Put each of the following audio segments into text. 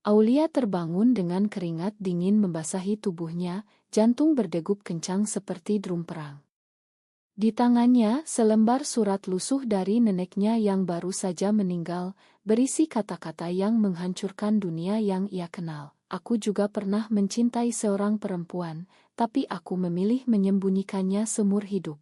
Aulia terbangun dengan keringat dingin membasahi tubuhnya, jantung berdegup kencang seperti drum perang. Di tangannya, selembar surat lusuh dari neneknya yang baru saja meninggal, berisi kata-kata yang menghancurkan dunia yang ia kenal. Aku juga pernah mencintai seorang perempuan, tapi aku memilih menyembunyikannya seumur hidup.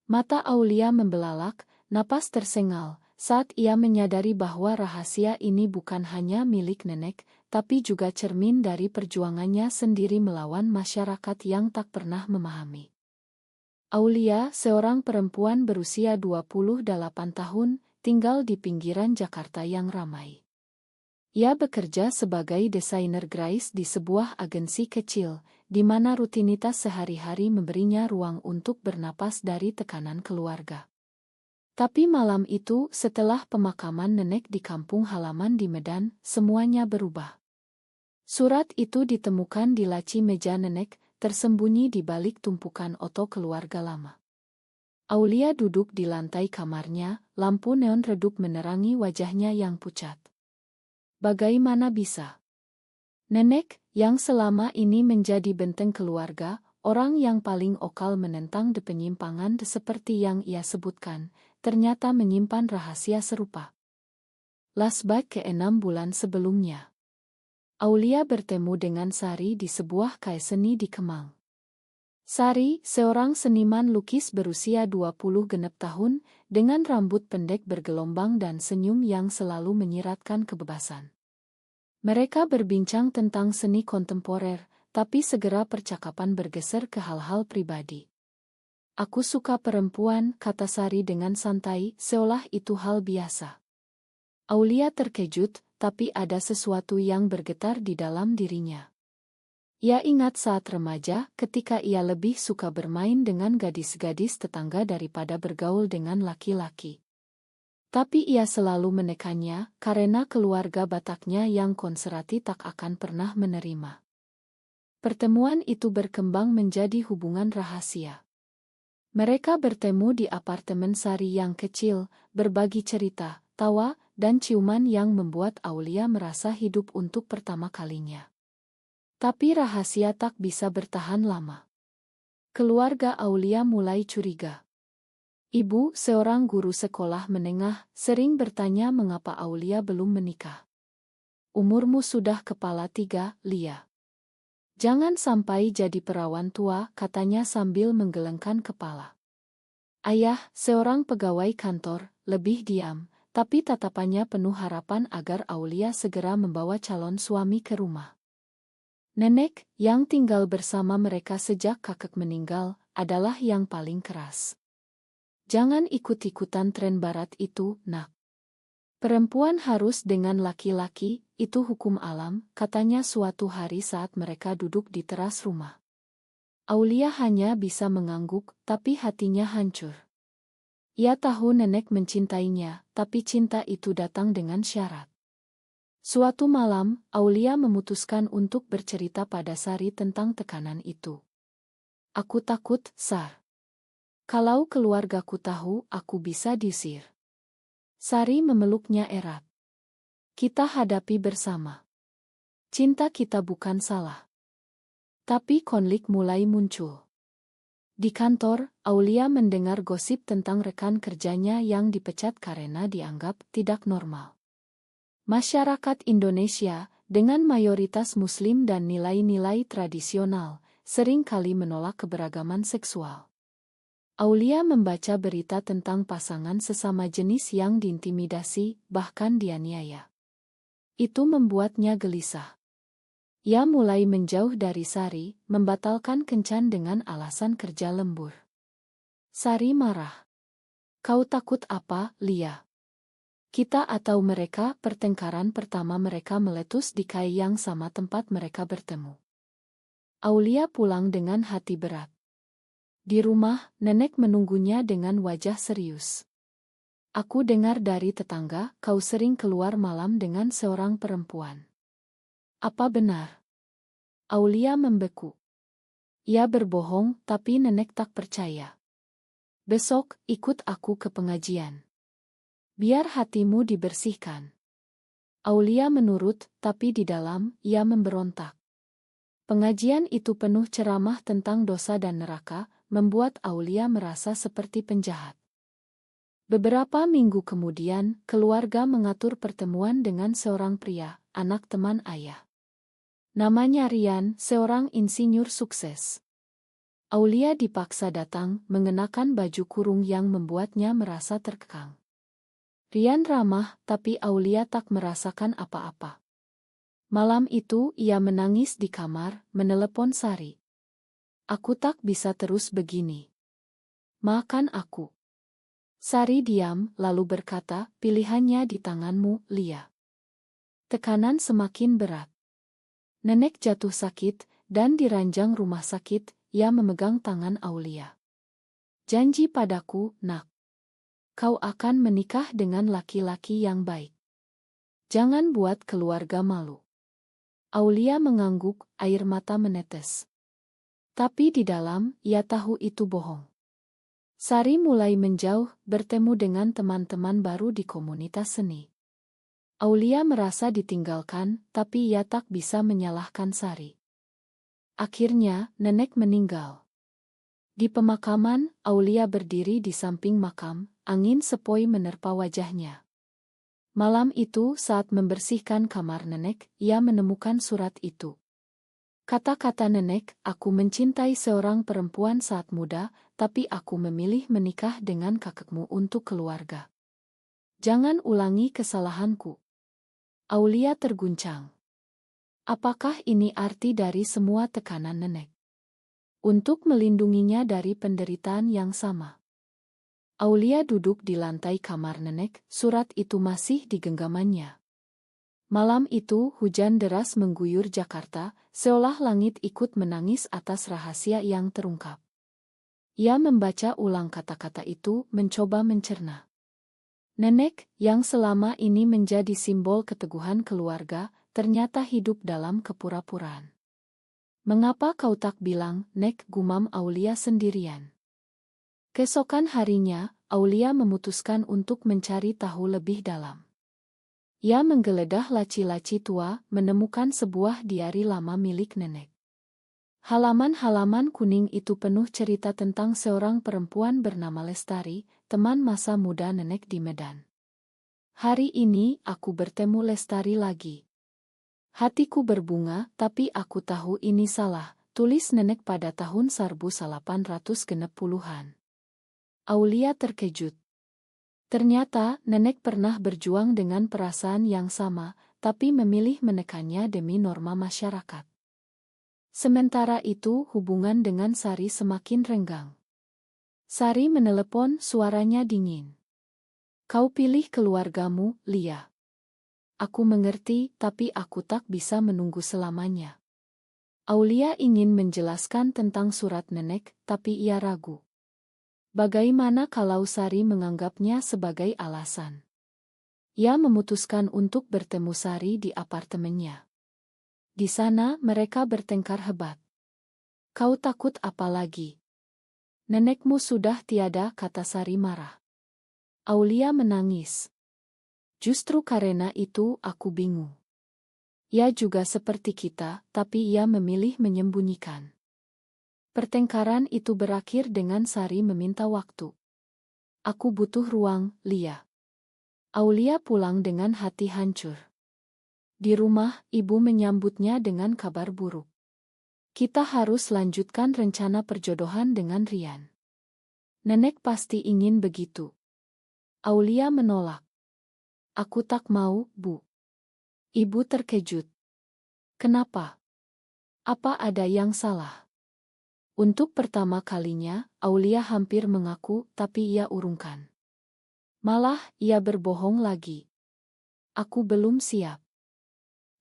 Mata Aulia membelalak, napas tersengal, saat ia menyadari bahwa rahasia ini bukan hanya milik nenek, tapi juga cermin dari perjuangannya sendiri melawan masyarakat yang tak pernah memahami. Aulia, seorang perempuan berusia 28 tahun, tinggal di pinggiran Jakarta yang ramai. Ia bekerja sebagai desainer grafis di sebuah agensi kecil, di mana rutinitas sehari-hari memberinya ruang untuk bernapas dari tekanan keluarga. Tapi malam itu, setelah pemakaman nenek di kampung halaman di Medan, semuanya berubah. Surat itu ditemukan di laci meja nenek, tersembunyi di balik tumpukan oto keluarga lama. Aulia duduk di lantai kamarnya, lampu neon redup menerangi wajahnya yang pucat. Bagaimana bisa? Nenek, yang selama ini menjadi benteng keluarga, orang yang paling okal menentang penyimpangan seperti yang ia sebutkan, ternyata menyimpan rahasia serupa. Flashback ke 6 bulan sebelumnya. Aulia bertemu dengan Sari di sebuah kaya seni di Kemang. Sari, seorang seniman lukis berusia 20 genep tahun, dengan rambut pendek bergelombang dan senyum yang selalu menyiratkan kebebasan. Mereka berbincang tentang seni kontemporer, tapi segera percakapan bergeser ke hal-hal pribadi. Aku suka perempuan, kata Sari dengan santai, seolah itu hal biasa. Aulia terkejut, tapi ada sesuatu yang bergetar di dalam dirinya. Ia ingat saat remaja, ketika ia lebih suka bermain dengan gadis-gadis tetangga daripada bergaul dengan laki-laki. Tapi ia selalu menekannya, karena keluarga Bataknya yang konservatif tak akan pernah menerima. Pertemuan itu berkembang menjadi hubungan rahasia. Mereka bertemu di apartemen Sari yang kecil, berbagi cerita, tawa, dan ciuman yang membuat Aulia merasa hidup untuk pertama kalinya. Tapi rahasia tak bisa bertahan lama. Keluarga Aulia mulai curiga. Ibu, seorang guru sekolah menengah, sering bertanya mengapa Aulia belum menikah. Umurmu sudah kepala 3, Lia. Jangan sampai jadi perawan tua, katanya sambil menggelengkan kepala. Ayah, seorang pegawai kantor, lebih diam, tapi tatapannya penuh harapan agar Aulia segera membawa calon suami ke rumah. Nenek, yang tinggal bersama mereka sejak kakek meninggal, adalah yang paling keras. Jangan ikut-ikutan tren barat itu, nak. Perempuan harus dengan laki-laki, itu hukum alam, katanya suatu hari saat mereka duduk di teras rumah. Aulia hanya bisa mengangguk, tapi hatinya hancur. Ia tahu nenek mencintainya, tapi cinta itu datang dengan syarat. Suatu malam, Aulia memutuskan untuk bercerita pada Sari tentang tekanan itu. Aku takut, Sar. Kalau keluargaku tahu, aku bisa diusir. Sari memeluknya erat. Kita hadapi bersama. Cinta kita bukan salah. Tapi konflik mulai muncul. Di kantor, Aulia mendengar gosip tentang rekan kerjanya yang dipecat karena dianggap tidak normal. Masyarakat Indonesia, dengan mayoritas Muslim dan nilai-nilai tradisional, sering kali menolak keberagaman seksual. Aulia membaca berita tentang pasangan sesama jenis yang diintimidasi, bahkan dianiaya. Itu membuatnya gelisah. Ia mulai menjauh dari Sari, membatalkan kencan dengan alasan kerja lembur. Sari marah. Kau takut apa, Lia? Kita atau mereka? Pertengkaran pertama mereka meletus di kai yang sama tempat mereka bertemu. Aulia pulang dengan hati berat. Di rumah, nenek menunggunya dengan wajah serius. Aku dengar dari tetangga, kau sering keluar malam dengan seorang perempuan. Apa benar? Aulia membeku. Ia berbohong, tapi nenek tak percaya. Besok, ikut aku ke pengajian. Biar hatimu dibersihkan. Aulia menurut, tapi di dalam, ia memberontak. Pengajian itu penuh ceramah tentang dosa dan neraka, membuat Aulia merasa seperti penjahat. Beberapa minggu kemudian, keluarga mengatur pertemuan dengan seorang pria, anak teman ayah. Namanya Rian, seorang insinyur sukses. Aulia dipaksa datang, mengenakan baju kurung yang membuatnya merasa terkekang. Rian ramah, tapi Aulia tak merasakan apa-apa. Malam itu, ia menangis di kamar, menelepon Sari. "Aku tak bisa terus begini. Maafkan aku." Sari diam, lalu berkata, "Pilihannya di tanganmu, Lia." Tekanan semakin berat. Nenek jatuh sakit, dan di ranjang rumah sakit, ia memegang tangan Aulia. "Janji padaku, nak. Kau akan menikah dengan laki-laki yang baik. Jangan buat keluarga malu." Aulia mengangguk, air mata menetes. Tapi di dalam, ia tahu itu bohong. Sari mulai menjauh, bertemu dengan teman-teman baru di komunitas seni. Aulia merasa ditinggalkan, tapi ia tak bisa menyalahkan Sari. Akhirnya, nenek meninggal. Di pemakaman, Aulia berdiri di samping makam, angin sepoi menerpa wajahnya. Malam itu, saat membersihkan kamar nenek, ia menemukan surat itu. Kata-kata nenek, "Aku mencintai seorang perempuan saat muda, tapi aku memilih menikah dengan kakekmu untuk keluarga. Jangan ulangi kesalahanku." Aulia terguncang. Apakah ini arti dari semua tekanan nenek? Untuk melindunginya dari penderitaan yang sama. Aulia duduk di lantai kamar nenek, surat itu masih di genggamannya. Malam itu hujan deras mengguyur Jakarta, seolah langit ikut menangis atas rahasia yang terungkap. Ia membaca ulang kata-kata itu, mencoba mencerna. Nenek, yang selama ini menjadi simbol keteguhan keluarga, ternyata hidup dalam kepura-puraan. "Mengapa kau tak bilang, Nek?" gumam Aulia sendirian. Keesokan harinya, Aulia memutuskan untuk mencari tahu lebih dalam. Ia menggeledah laci-laci tua, menemukan sebuah diari lama milik nenek. Halaman-halaman kuning itu penuh cerita tentang seorang perempuan bernama Lestari, teman masa muda nenek di Medan. "Hari ini aku bertemu Lestari lagi. Hatiku berbunga, tapi aku tahu ini salah," tulis nenek pada tahun 1860-an. Aulia terkejut. Ternyata, nenek pernah berjuang dengan perasaan yang sama, tapi memilih menekannya demi norma masyarakat. Sementara itu, hubungan dengan Sari semakin renggang. Sari menelepon, suaranya dingin. "Kau pilih keluargamu, Lia. Aku mengerti, tapi aku tak bisa menunggu selamanya." Aulia ingin menjelaskan tentang surat nenek, tapi ia ragu. Bagaimana kalau Sari menganggapnya sebagai alasan? Ia memutuskan untuk bertemu Sari di apartemennya. Di sana mereka bertengkar hebat. "Kau takut apa lagi? Nenekmu sudah tiada," kata Sari marah. Aulia menangis. "Justru karena itu aku bingung. Ia juga seperti kita, tapi ia memilih menyembunyikan." Pertengkaran itu berakhir dengan Sari meminta waktu. "Aku butuh ruang, Lia." Aulia pulang dengan hati hancur. Di rumah, ibu menyambutnya dengan kabar buruk. "Kita harus lanjutkan rencana perjodohan dengan Rian." "Nenek pasti ingin begitu." Aulia menolak. "Aku tak mau, Bu." Ibu terkejut. "Kenapa? Apa ada yang salah?" Untuk pertama kalinya, Aulia hampir mengaku, tapi ia urungkan. Malah, ia berbohong lagi. "Aku belum siap."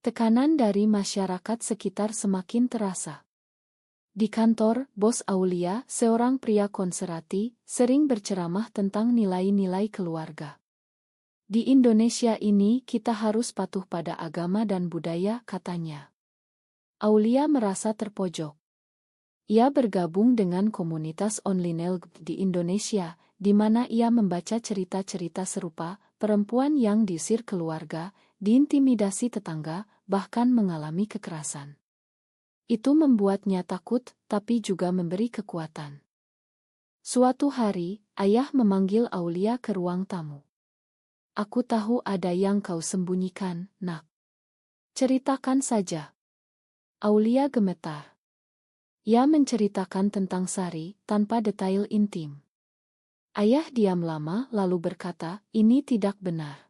Tekanan dari masyarakat sekitar semakin terasa. Di kantor, bos Aulia, seorang pria konservatif, sering berceramah tentang nilai-nilai keluarga. "Di Indonesia ini kita harus patuh pada agama dan budaya," katanya. Aulia merasa terpojok. Ia bergabung dengan komunitas online di Indonesia, di mana ia membaca cerita-cerita serupa, perempuan yang diusir keluarga, diintimidasi tetangga, bahkan mengalami kekerasan. Itu membuatnya takut, tapi juga memberi kekuatan. Suatu hari, ayah memanggil Aulia ke ruang tamu. Aku tahu ada yang kau sembunyikan, nak. Ceritakan saja. Aulia gemetar. Ia menceritakan tentang Sari, tanpa detail intim. Ayah diam lama lalu berkata, ini tidak benar.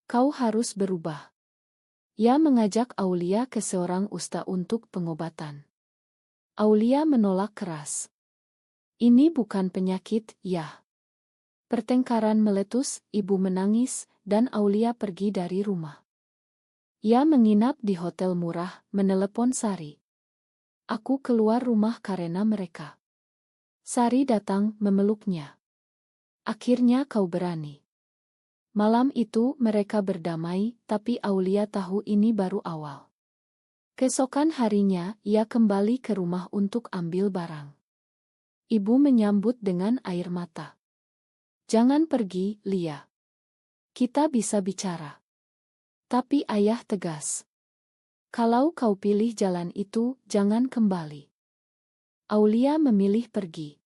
Kau harus berubah. Ia mengajak Aulia ke seorang ustaz untuk pengobatan. Aulia menolak keras. Ini bukan penyakit, ya. Pertengkaran meletus, ibu menangis, dan Aulia pergi dari rumah. Ia menginap di hotel murah, menelepon Sari. Aku keluar rumah karena mereka. Sari datang memeluknya. Akhirnya kau berani. Malam itu mereka berdamai, tapi Aulia tahu ini baru awal. Keesokan harinya, ia kembali ke rumah untuk ambil barang. Ibu menyambut dengan air mata. Jangan pergi, Lia. Kita bisa bicara. Tapi ayah tegas. Kalau kau pilih jalan itu, jangan kembali. Aulia memilih pergi.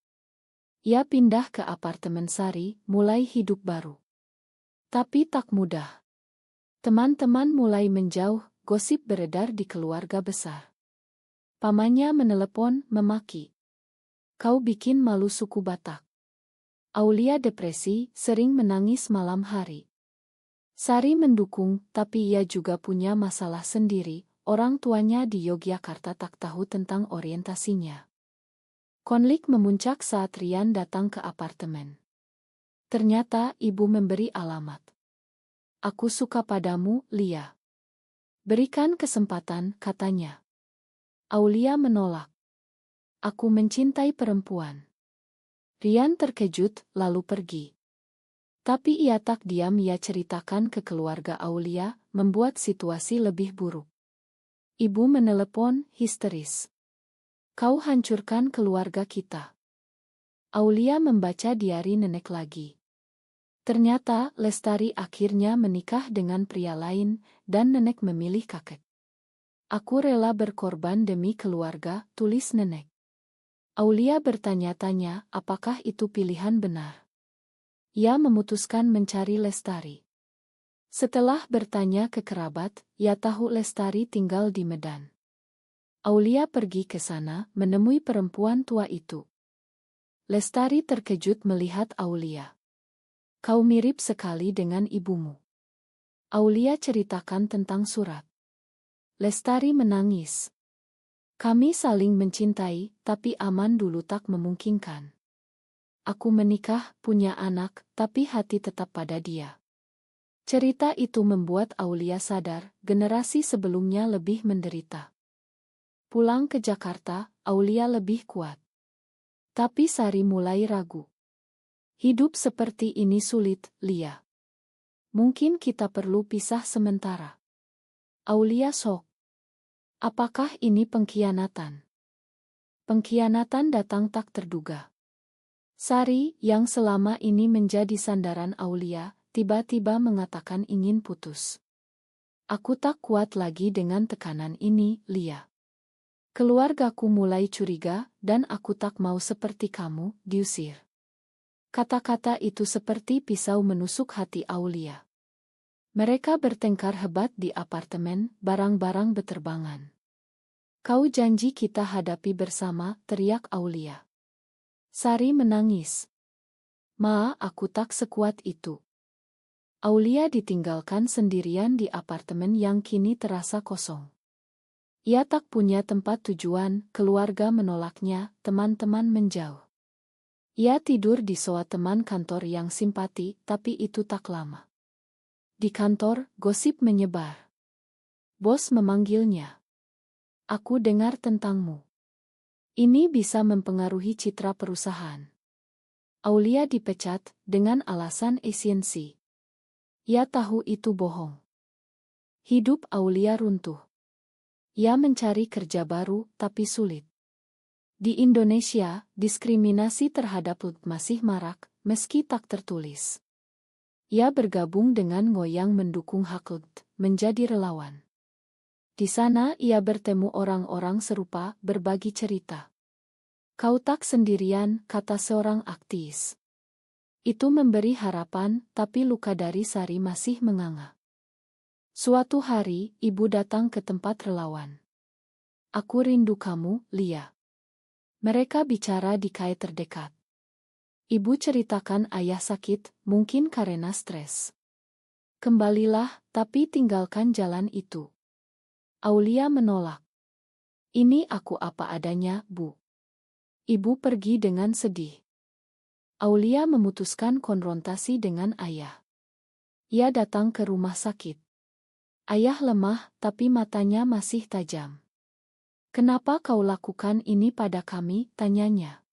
Ia pindah ke apartemen Sari, mulai hidup baru. Tapi tak mudah. Teman-teman mulai menjauh, gosip beredar di keluarga besar. Pamannya menelepon, memaki. Kau bikin malu suku Batak. Aulia depresi, sering menangis malam hari. Sari mendukung, tapi ia juga punya masalah sendiri. Orang tuanya di Yogyakarta tak tahu tentang orientasinya. Konflik memuncak saat Rian datang ke apartemen. Ternyata ibu memberi alamat. Aku suka padamu, Lia. Berikan kesempatan, katanya. Aulia menolak. Aku mencintai perempuan. Rian terkejut, lalu pergi. Tapi ia tak diam, ia ceritakan ke keluarga Aulia, membuat situasi lebih buruk. Ibu menelepon, histeris. Kau hancurkan keluarga kita. Aulia membaca diari nenek lagi. Ternyata Lestari akhirnya menikah dengan pria lain, dan nenek memilih kakek. Aku rela berkorban demi keluarga, tulis nenek. Aulia bertanya-tanya, apakah itu pilihan benar? Ia memutuskan mencari Lestari. Setelah bertanya ke kerabat, ia tahu Lestari tinggal di Medan. Aulia pergi ke sana, menemui perempuan tua itu. Lestari terkejut melihat Aulia. Kau mirip sekali dengan ibumu. Aulia ceritakan tentang surat. Lestari menangis. Kami saling mencintai, tapi aman dulu tak memungkinkan. Aku menikah, punya anak, tapi hati tetap pada dia. Cerita itu membuat Aulia sadar, generasi sebelumnya lebih menderita. Pulang ke Jakarta, Aulia lebih kuat. Tapi Sari mulai ragu. Hidup seperti ini sulit, Lia. Mungkin kita perlu pisah sementara. Aulia shock. Apakah ini pengkhianatan? Pengkhianatan datang tak terduga. Sari, yang selama ini menjadi sandaran Aulia, tiba-tiba mengatakan ingin putus. Aku tak kuat lagi dengan tekanan ini, Lia. Keluargaku mulai curiga, dan aku tak mau seperti kamu, diusir. Kata-kata itu seperti pisau menusuk hati Aulia. Mereka bertengkar hebat di apartemen, barang-barang beterbangan. Kau janji kita hadapi bersama, teriak Aulia. Sari menangis. Ma, aku tak sekuat itu. Aulia ditinggalkan sendirian di apartemen yang kini terasa kosong. Ia tak punya tempat tujuan, keluarga menolaknya, teman-teman menjauh. Ia tidur di sofa teman kantor yang simpati, tapi itu tak lama. Di kantor, gosip menyebar. Bos memanggilnya. Aku dengar tentangmu. Ini bisa mempengaruhi citra perusahaan. Aulia dipecat dengan alasan efisiensi. Ia tahu itu bohong. Hidup Aulia runtuh. Ia mencari kerja baru, tapi sulit. Di Indonesia, diskriminasi terhadap LGBT masih marak, meski tak tertulis. Ia bergabung dengan Ngoyang mendukung hak LGBT, menjadi relawan. Di sana ia bertemu orang-orang serupa, berbagi cerita. "Kau tak sendirian," kata seorang aktivis. Itu memberi harapan, tapi luka dari Sari masih menganga. Suatu hari, ibu datang ke tempat relawan. "Aku rindu kamu, Lia." Mereka bicara di kai terdekat. Ibu ceritakan ayah sakit, mungkin karena stres. "Kembalilah, tapi tinggalkan jalan itu." Aulia menolak. "Ini aku apa adanya, Bu." Ibu pergi dengan sedih. Aulia memutuskan konfrontasi dengan ayah. Ia datang ke rumah sakit. Ayah lemah, tapi matanya masih tajam. "Kenapa kau lakukan ini pada kami?" tanyanya.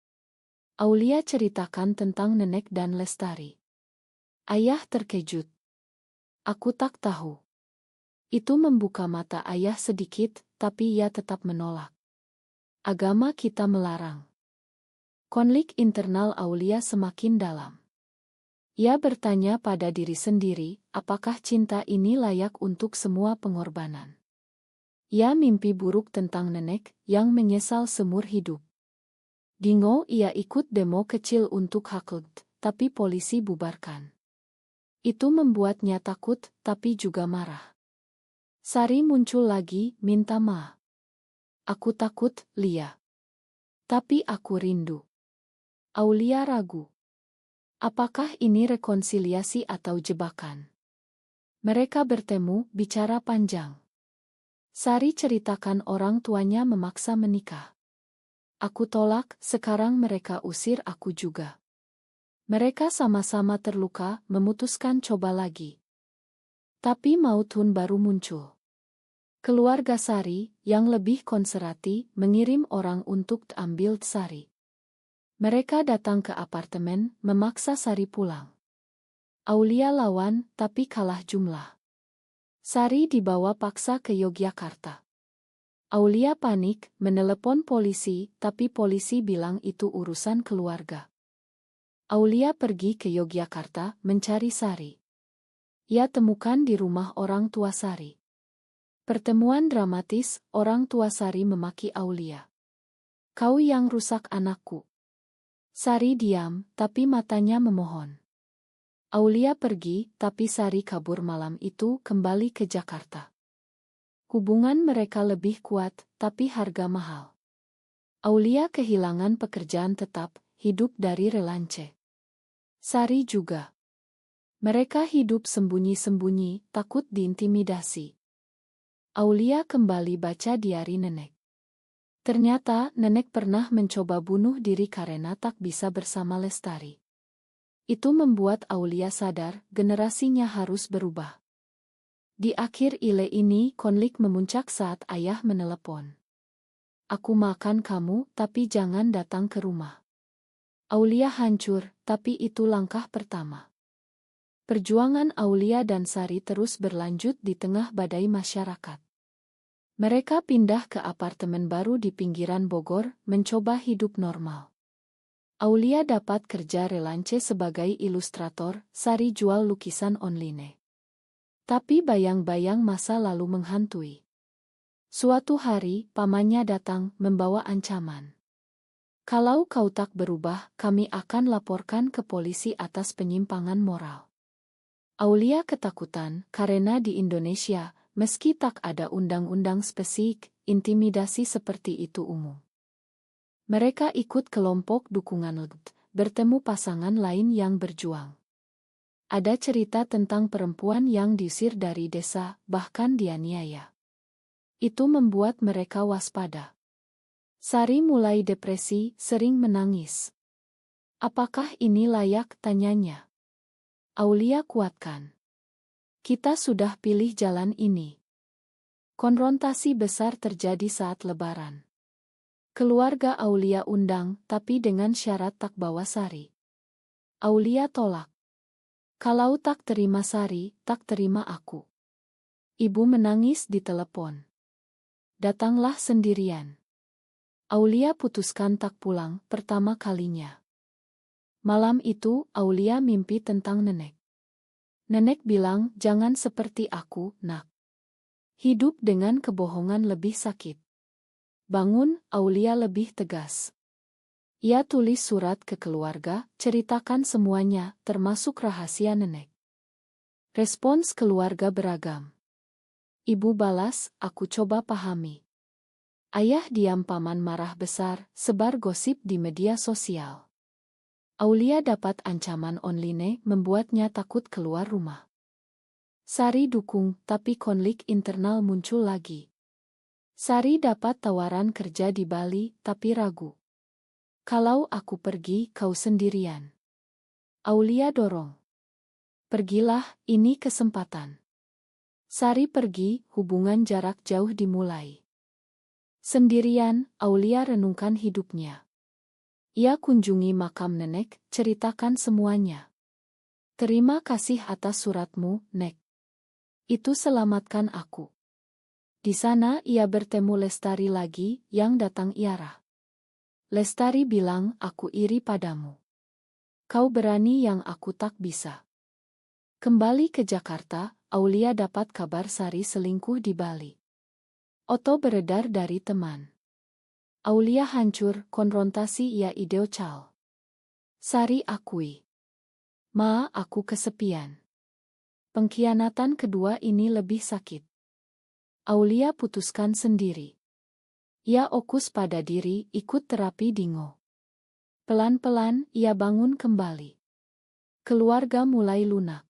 Aulia ceritakan tentang Nenek dan Lestari. Ayah terkejut. "Aku tak tahu." Itu membuka mata ayah sedikit, tapi ia tetap menolak. "Agama kita melarang." Konflik internal Aulia semakin dalam. Ia bertanya pada diri sendiri, apakah cinta ini layak untuk semua pengorbanan? Ia mimpi buruk tentang nenek yang menyesal seumur hidup. Dingo ia ikut demo kecil untuk hak, tapi polisi bubarkan. Itu membuatnya takut, tapi juga marah. Sari muncul lagi, minta maaf. "Aku takut, Lia. Tapi aku rindu." Aulia ragu. Apakah ini rekonsiliasi atau jebakan? Mereka bertemu, bicara panjang. Sari ceritakan orang tuanya memaksa menikah. "Aku tolak, sekarang mereka usir aku juga." Mereka sama-sama terluka, memutuskan coba lagi. Tapi Mautun baru muncul. Keluarga Sari, yang lebih konservatif, mengirim orang untuk ambil Sari. Mereka datang ke apartemen, memaksa Sari pulang. Aulia lawan, tapi kalah jumlah. Sari dibawa paksa ke Yogyakarta. Aulia panik, menelepon polisi, tapi polisi bilang itu urusan keluarga. Aulia pergi ke Yogyakarta, mencari Sari. Ia temukan di rumah orang tua Sari. Pertemuan dramatis, orang tua Sari memaki Aulia. "Kau yang rusak anakku." Sari diam, tapi matanya memohon. Aulia pergi, tapi Sari kabur malam itu kembali ke Jakarta. Hubungan mereka lebih kuat, tapi harga mahal. Aulia kehilangan pekerjaan tetap, hidup dari relance. Sari juga. Mereka hidup sembunyi-sembunyi, takut diintimidasi. Aulia kembali baca diari nenek. Ternyata nenek pernah mencoba bunuh diri karena tak bisa bersama Lestari. Itu membuat Aulia sadar generasinya harus berubah. Di akhir ile ini konflik memuncak saat ayah menelepon. "Aku makan kamu, tapi jangan datang ke rumah." Aulia hancur, tapi itu langkah pertama. Perjuangan Aulia dan Sari terus berlanjut di tengah badai masyarakat. Mereka pindah ke apartemen baru di pinggiran Bogor, mencoba hidup normal. Aulia dapat kerja relance sebagai ilustrator, Sari jual lukisan online. Tapi bayang-bayang masa lalu menghantui. Suatu hari, pamannya datang, membawa ancaman. "Kalau kau tak berubah, kami akan laporkan ke polisi atas penyimpangan moral." Aulia ketakutan, karena di Indonesia, meski tak ada undang-undang spesifik, intimidasi seperti itu umum. Mereka ikut kelompok dukungan LGBTI, bertemu pasangan lain yang berjuang. Ada cerita tentang perempuan yang diusir dari desa, bahkan dianiaya. Itu membuat mereka waspada. Sari mulai depresi, sering menangis. "Apakah ini layak?" tanyanya. Aulia kuatkan. "Kita sudah pilih jalan ini." Konfrontasi besar terjadi saat Lebaran. Keluarga Aulia undang, tapi dengan syarat tak bawa Sari. Aulia tolak. "Kalau tak terima Sari, tak terima aku." Ibu menangis di telepon. "Datanglah sendirian." Aulia putuskan tak pulang, pertama kalinya. Malam itu, Aulia mimpi tentang nenek. Nenek bilang, "Jangan seperti aku, Nak. Hidup dengan kebohongan lebih sakit. Bangun, Aulia lebih tegas. Ia tulis surat ke keluarga, ceritakan semuanya, termasuk rahasia nenek. Respons keluarga beragam. Ibu balas, aku coba pahami. Ayah diam, paman marah besar, sebar gosip di media sosial. Aulia dapat ancaman online membuatnya takut keluar rumah. Sari dukung, tapi konflik internal muncul lagi. Sari dapat tawaran kerja di Bali, tapi ragu. Kalau aku pergi, kau sendirian. Aulia dorong. Pergilah, ini kesempatan. Sari pergi, hubungan jarak jauh dimulai. Sendirian, Aulia renungkan hidupnya. Ia kunjungi makam nenek, ceritakan semuanya. Terima kasih atas suratmu, Nek. Itu selamatkan aku. Di sana ia bertemu Lestari lagi, yang datang Iara. Lestari bilang, aku iri padamu. Kau berani yang aku tak bisa. Kembali ke Jakarta, Aulia dapat kabar Sari selingkuh di Bali. Oto beredar dari teman. Aulia hancur, konfrontasi ia ideocal. Sari akui. Ma, aku kesepian. Pengkhianatan kedua ini lebih sakit. Aulia putuskan sendiri. Ia fokus pada diri, ikut terapi Dingo. Pelan-pelan, ia bangun kembali. Keluarga mulai lunak.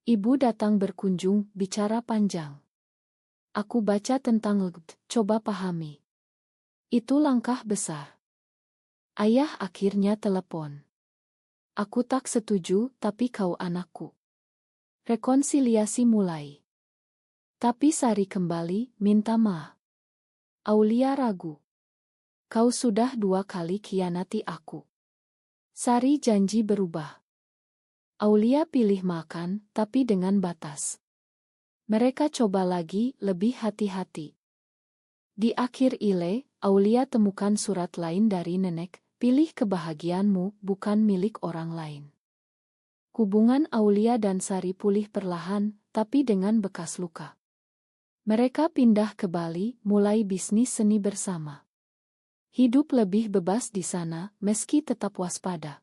Ibu datang berkunjung, bicara panjang. Aku baca tentang LGBT, coba pahami. Itu langkah besar. Ayah akhirnya telepon. Aku tak setuju, tapi kau anakku. Rekonsiliasi mulai. Tapi Sari kembali, minta maaf. Aulia ragu. Kau sudah 2 kali khianati aku. Sari janji berubah. Aulia pilih makan, tapi dengan batas. Mereka coba lagi, lebih hati-hati. Di akhir ile, Aulia temukan surat lain dari nenek, pilih kebahagiaanmu, bukan milik orang lain. Hubungan Aulia dan Sari pulih perlahan, tapi dengan bekas luka. Mereka pindah ke Bali, mulai bisnis seni bersama. Hidup lebih bebas di sana, meski tetap waspada.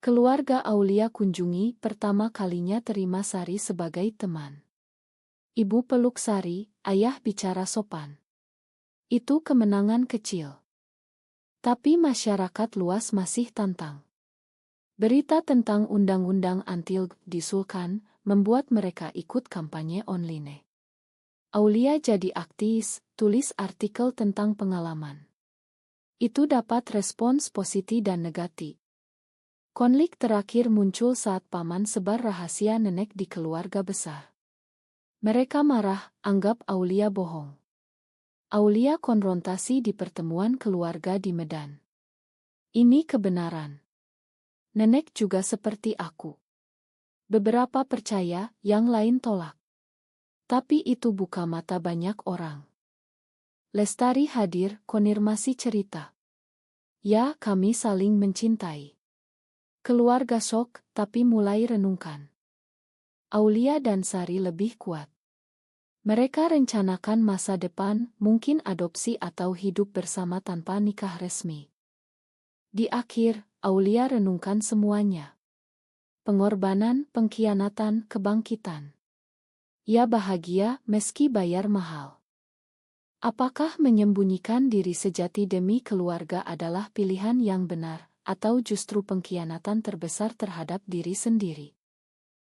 Keluarga Aulia kunjungi, pertama kalinya terima Sari sebagai teman. Ibu peluk Sari, ayah bicara sopan. Itu kemenangan kecil. Tapi masyarakat luas masih tantang. Berita tentang undang-undang anti-LGBT disulkan, membuat mereka ikut kampanye online. Aulia jadi aktivis, tulis artikel tentang pengalaman. Itu dapat respons positif dan negatif. Konflik terakhir muncul saat paman sebar rahasia nenek di keluarga besar. Mereka marah, anggap Aulia bohong. Aulia konfrontasi di pertemuan keluarga di Medan. Ini kebenaran. Nenek juga seperti aku. Beberapa percaya, yang lain tolak. Tapi itu buka mata banyak orang. Lestari hadir, konfirmasi cerita. Ya, kami saling mencintai. Keluarga shock, tapi mulai renungkan. Aulia dan Sari lebih kuat. Mereka rencanakan masa depan, mungkin adopsi atau hidup bersama tanpa nikah resmi. Di akhir, Aulia renungkan semuanya. Pengorbanan, pengkhianatan, kebangkitan. Ia bahagia meski bayar mahal. Apakah menyembunyikan diri sejati demi keluarga adalah pilihan yang benar, atau justru pengkhianatan terbesar terhadap diri sendiri?